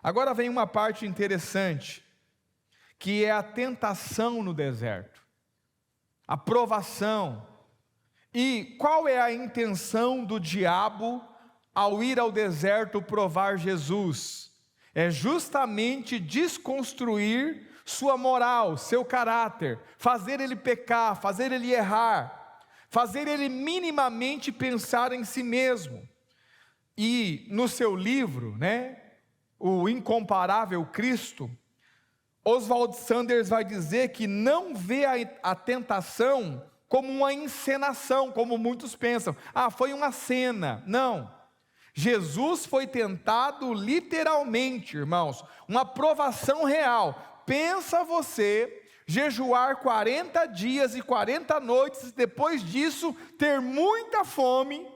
Agora vem uma parte interessante, que é a tentação no deserto, a provação. E qual é a intenção do diabo ao ir ao deserto provar Jesus? É justamente desconstruir sua moral, seu caráter, fazer ele pecar, fazer ele errar, fazer ele minimamente pensar em si mesmo. E no seu livro, O Incomparável Cristo, Oswald Sanders vai dizer que não vê a tentação como uma encenação, como muitos pensam. Foi uma cena. Não. Jesus foi tentado literalmente, irmãos, uma provação real. Pensa você jejuar 40 dias e 40 noites, e depois disso ter muita fome,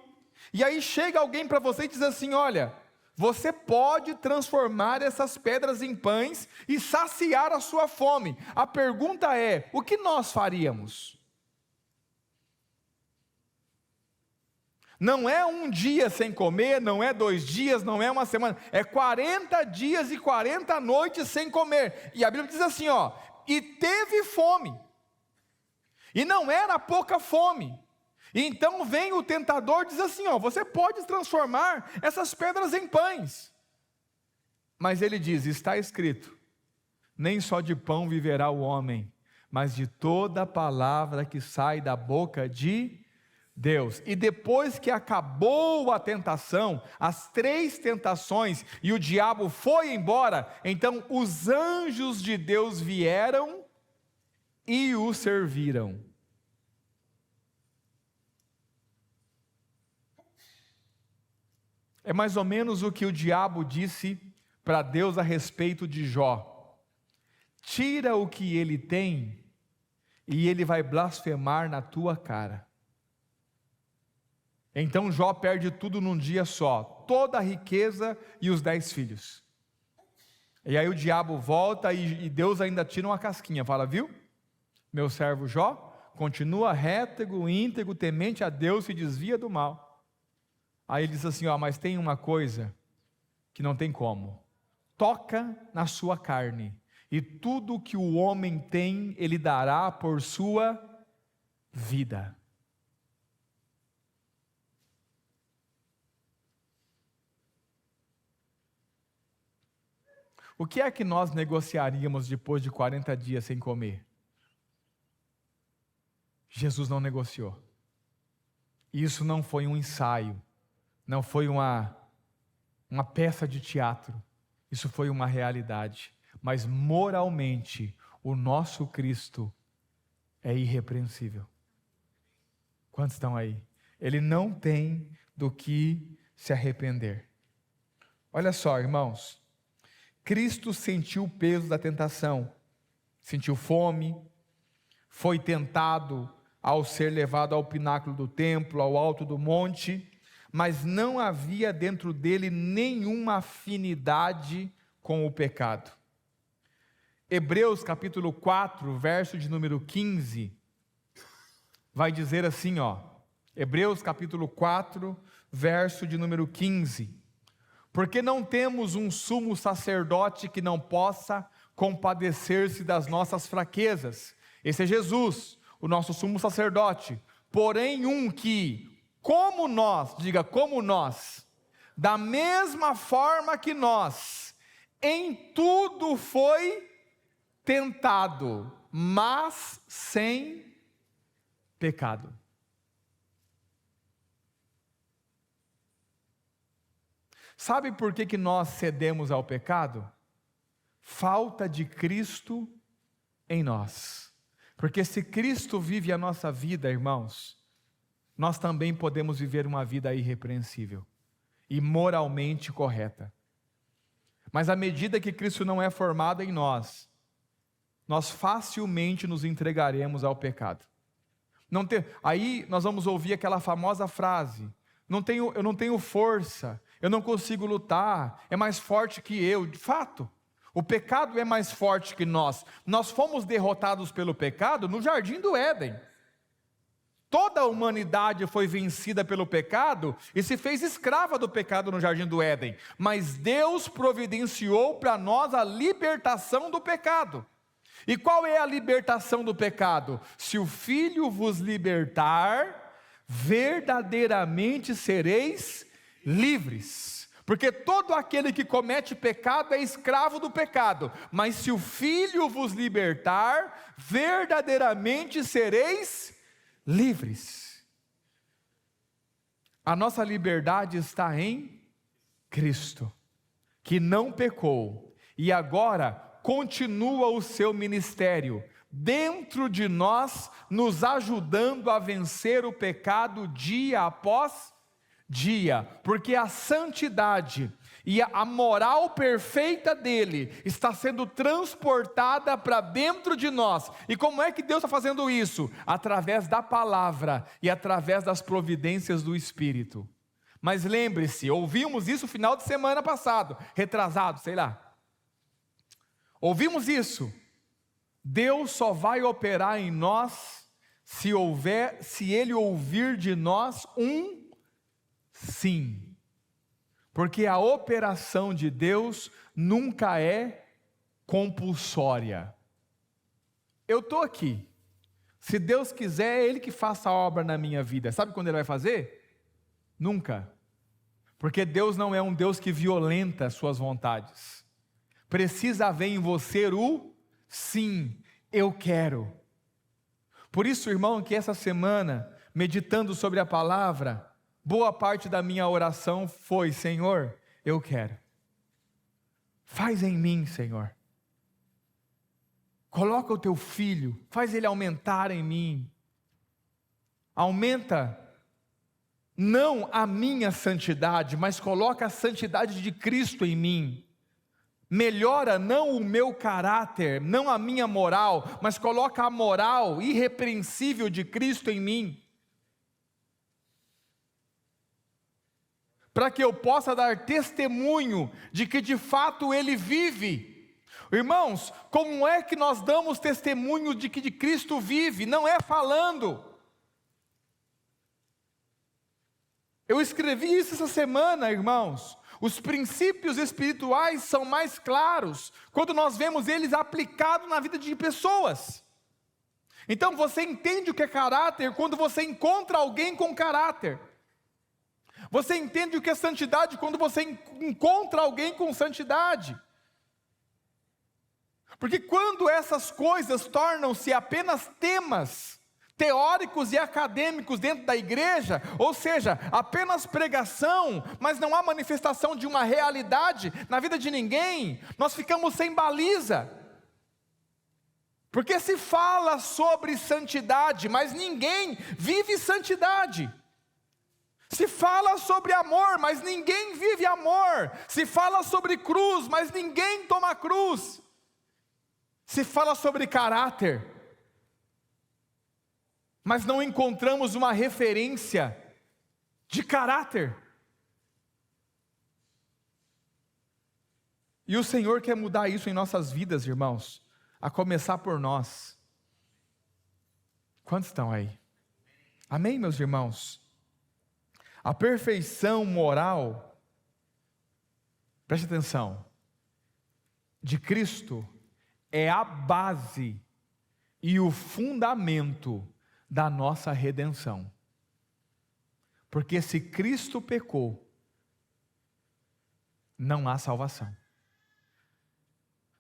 e aí chega alguém para você e diz assim: olha, você pode transformar essas pedras em pães e saciar a sua fome. A pergunta é: o que nós faríamos? Não é um dia sem comer, não é 2 dias, não é uma semana, é 40 dias e 40 noites sem comer. E a Bíblia diz assim, e teve fome, e não era pouca fome. E então vem o tentador e diz assim, você pode transformar essas pedras em pães. Mas ele diz, está escrito, nem só de pão viverá o homem, mas de toda palavra que sai da boca de Deus. E depois que acabou a tentação, as 3 tentações, e o diabo foi embora, então os anjos de Deus vieram e o serviram. É mais ou menos o que o diabo disse para Deus a respeito de Jó: tira o que ele tem e ele vai blasfemar na tua cara. Então Jó perde tudo num dia só, toda a riqueza e os 10 filhos. E aí o diabo volta e Deus ainda tira uma casquinha, fala, viu? Meu servo Jó continua rétego, íntegro, temente a Deus, se desvia do mal. Aí ele diz assim, mas tem uma coisa que não tem como. Toca na sua carne, e tudo que o homem tem, ele dará por sua vida. O que é que nós negociaríamos depois de 40 dias sem comer? Jesus não negociou. Isso não foi um ensaio, não foi uma peça de teatro, isso foi uma realidade. Mas moralmente, o nosso Cristo é irrepreensível. Quantos estão aí? Ele não tem do que se arrepender. Olha só, irmãos, Cristo sentiu o peso da tentação, sentiu fome, foi tentado ao ser levado ao pináculo do templo, ao alto do monte, mas não havia dentro dele nenhuma afinidade com o pecado. Hebreus capítulo 4, verso de número 15, vai dizer assim, Hebreus capítulo 4, verso de número 15, porque não temos um sumo sacerdote que não possa compadecer-se das nossas fraquezas. Esse é Jesus, o nosso sumo sacerdote. Porém um que, como nós, da mesma forma que nós, em tudo foi tentado, mas sem pecado. Sabe por que nós cedemos ao pecado? Falta de Cristo em nós. Porque se Cristo vive a nossa vida, irmãos, nós também podemos viver uma vida irrepreensível e moralmente correta. Mas à medida que Cristo não é formado em nós, nós facilmente nos entregaremos ao pecado. Aí nós vamos ouvir aquela famosa frase, eu não tenho força, eu não consigo lutar, é mais forte que eu. De fato, o pecado é mais forte que nós. Nós fomos derrotados pelo pecado no jardim do Éden. Toda a humanidade foi vencida pelo pecado e se fez escrava do pecado no Jardim do Éden. Mas Deus providenciou para nós a libertação do pecado. E qual é a libertação do pecado? Se o Filho vos libertar, verdadeiramente sereis livres. Porque todo aquele que comete pecado é escravo do pecado. Mas se o Filho vos libertar, verdadeiramente sereis livres. A nossa liberdade está em Cristo, que não pecou e agora continua o seu ministério dentro de nós, nos ajudando a vencer o pecado dia após dia, porque a santidade e a moral perfeita dele está sendo transportada para dentro de nós. E como é que Deus está fazendo isso? Através da palavra e através das providências do Espírito. Mas lembre-se, ouvimos isso no final de semana passado, retrasado, sei lá. Ouvimos isso. Deus só vai operar em nós se Ele ouvir de nós um sim. Porque a operação de Deus nunca é compulsória. Eu estou aqui. Se Deus quiser, é Ele que faça a obra na minha vida. Sabe quando Ele vai fazer? Nunca. Porque Deus não é um Deus que violenta as suas vontades. Precisa haver em você o sim, eu quero. Por isso, irmão, que essa semana, meditando sobre a palavra, boa parte da minha oração foi: Senhor, eu quero. Faz em mim, Senhor. Coloca o teu filho, faz ele aumentar em mim. Aumenta não a minha santidade, mas coloca a santidade de Cristo em mim. Melhora não o meu caráter, não a minha moral, mas coloca a moral irrepreensível de Cristo em mim. Para que eu possa dar testemunho de que de fato Ele vive. Irmãos, como é que nós damos testemunho de que de Cristo vive? Não é falando. Eu escrevi isso essa semana, irmãos. Os princípios espirituais são mais claros quando nós vemos eles aplicados na vida de pessoas. Então você entende o que é caráter quando você encontra alguém com caráter. Você entende o que é santidade quando você encontra alguém com santidade. Porque quando essas coisas tornam-se apenas temas teóricos e acadêmicos dentro da igreja, ou seja, apenas pregação, mas não há manifestação de uma realidade na vida de ninguém, nós ficamos sem baliza. Porque se fala sobre santidade, mas ninguém vive santidade. Se fala sobre amor, mas ninguém vive amor. Se fala sobre cruz, mas ninguém toma cruz. Se fala sobre caráter, mas não encontramos uma referência de caráter. E o Senhor quer mudar isso em nossas vidas, irmãos, a começar por nós. Quantos estão aí? Amém, meus irmãos? A perfeição moral, preste atenção, de Cristo é a base e o fundamento da nossa redenção. Porque se Cristo pecou, não há salvação.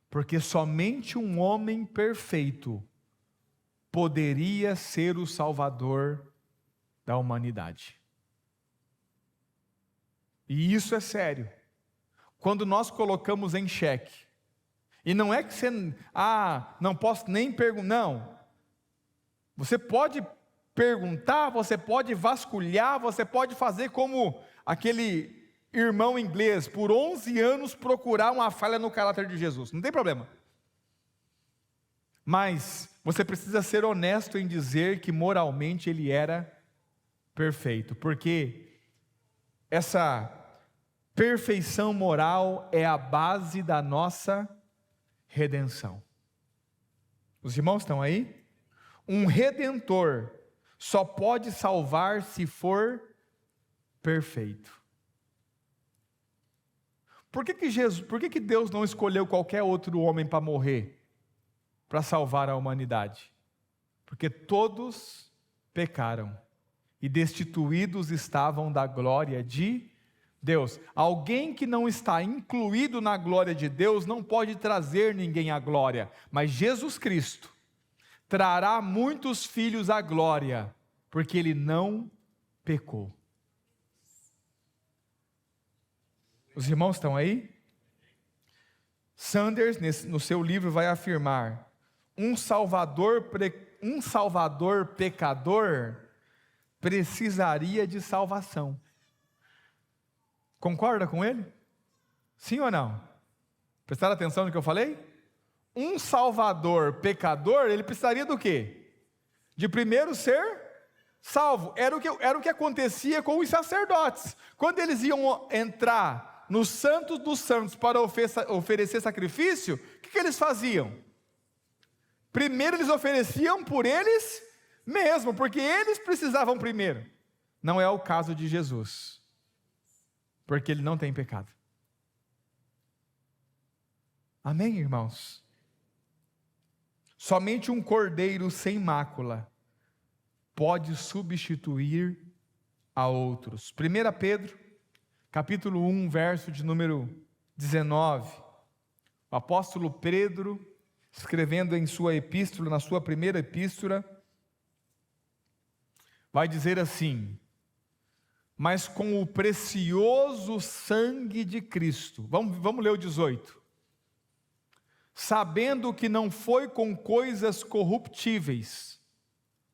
Porque somente um homem perfeito poderia ser o Salvador da humanidade. E isso é sério. Quando nós colocamos em xeque, e não é que você, não posso nem perguntar, não. Você pode perguntar, você pode vasculhar, você pode fazer como aquele irmão inglês, por 11 anos procurar uma falha no caráter de Jesus, não tem problema. Mas você precisa ser honesto em dizer que moralmente ele era perfeito, porque essa perfeição moral é a base da nossa redenção. Os irmãos estão aí? Um redentor só pode salvar se for perfeito. Por que Deus não escolheu qualquer outro homem para morrer, para salvar a humanidade? Porque todos pecaram e destituídos estavam da glória de Deus. Alguém que não está incluído na glória de Deus não pode trazer ninguém à glória, mas Jesus Cristo trará muitos filhos à glória, porque ele não pecou. Os irmãos estão aí? Sanders, no seu livro, vai afirmar: um salvador pecador precisaria de salvação. Concorda com ele? Sim ou não? Prestaram atenção no que eu falei? Um salvador pecador, ele precisaria do quê? De primeiro ser salvo. Era o que acontecia com os sacerdotes. Quando eles iam entrar nos santos dos santos para oferecer sacrifício, o que eles faziam? Primeiro eles ofereciam por eles mesmos, porque eles precisavam primeiro. Não é o caso de Jesus, porque ele não tem pecado. Amém, irmãos? Somente um cordeiro sem mácula pode substituir a outros. 1 Pedro, capítulo 1, verso de número 19. O apóstolo Pedro, escrevendo em sua epístola, na sua primeira epístola, vai dizer assim: mas com o precioso sangue de Cristo. Vamos ler o 18. Sabendo que não foi com coisas corruptíveis,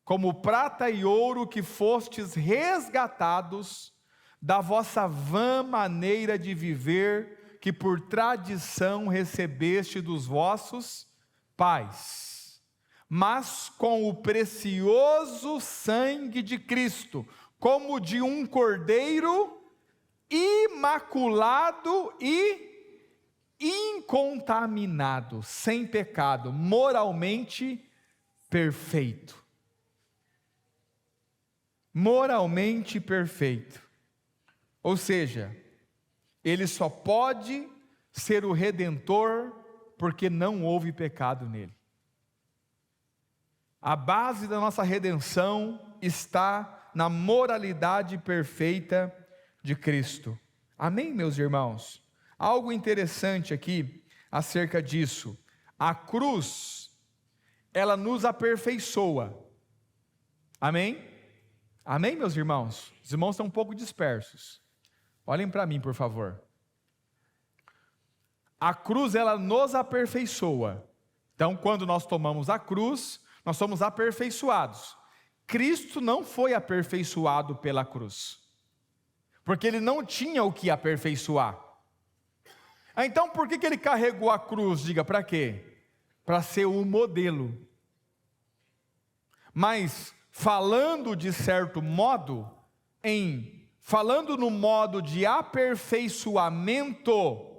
como prata e ouro, que fostes resgatados da vossa vã maneira de viver, que por tradição recebeste dos vossos pais, mas com o precioso sangue de Cristo, como de um cordeiro imaculado e incontaminado, sem pecado, moralmente perfeito. Moralmente perfeito. Ou seja, ele só pode ser o redentor porque não houve pecado nele. A base da nossa redenção está na moralidade perfeita de Cristo. Amém, meus irmãos? Algo interessante aqui acerca disso. A cruz, ela nos aperfeiçoa. Amém? Amém, meus irmãos? Os irmãos estão um pouco dispersos. Olhem para mim, por favor. A cruz, ela nos aperfeiçoa. Então, quando nós tomamos a cruz, nós somos aperfeiçoados. Cristo não foi aperfeiçoado pela cruz, porque ele não tinha o que aperfeiçoar. Então, por que ele carregou a cruz? Diga, para quê? Para ser o modelo. Mas, falando de certo modo, falando no modo de aperfeiçoamento,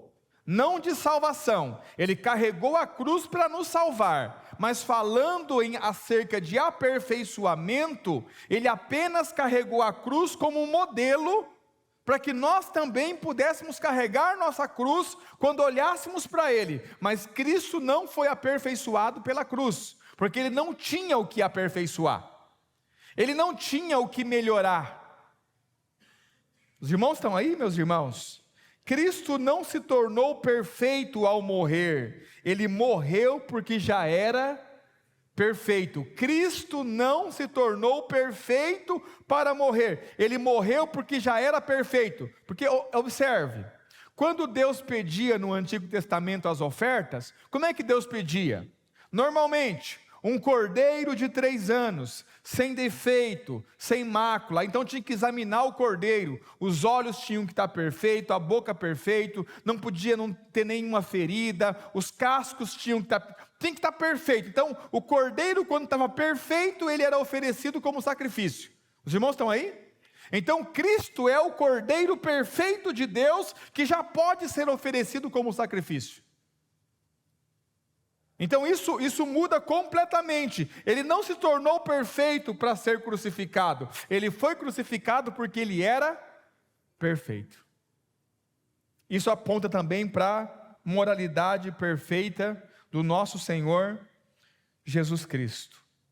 não de salvação, ele carregou a cruz para nos salvar, mas falando acerca de aperfeiçoamento, ele apenas carregou a cruz como um modelo, para que nós também pudéssemos carregar nossa cruz quando olhássemos para ele. Mas Cristo não foi aperfeiçoado pela cruz, porque ele não tinha o que aperfeiçoar, ele não tinha o que melhorar. Os irmãos estão aí, meus irmãos? Cristo não se tornou perfeito ao morrer, ele morreu porque já era perfeito. Cristo não se tornou perfeito para morrer, ele morreu porque já era perfeito. Porque observe, quando Deus pedia no Antigo Testamento as ofertas, como é que Deus pedia? Normalmente, um cordeiro de 3 anos, sem defeito, sem mácula. Então tinha que examinar o cordeiro, os olhos tinham que estar perfeitos, a boca perfeito, não podia não ter nenhuma ferida, os cascos tinham que estar perfeito. Então o cordeiro, quando estava perfeito, ele era oferecido como sacrifício. Os irmãos estão aí? Então Cristo é o cordeiro perfeito de Deus, que já pode ser oferecido como sacrifício. Então isso muda completamente. Ele não se tornou perfeito para ser crucificado. Ele foi crucificado porque ele era perfeito. Isso aponta também para a moralidade perfeita do nosso Senhor Jesus Cristo.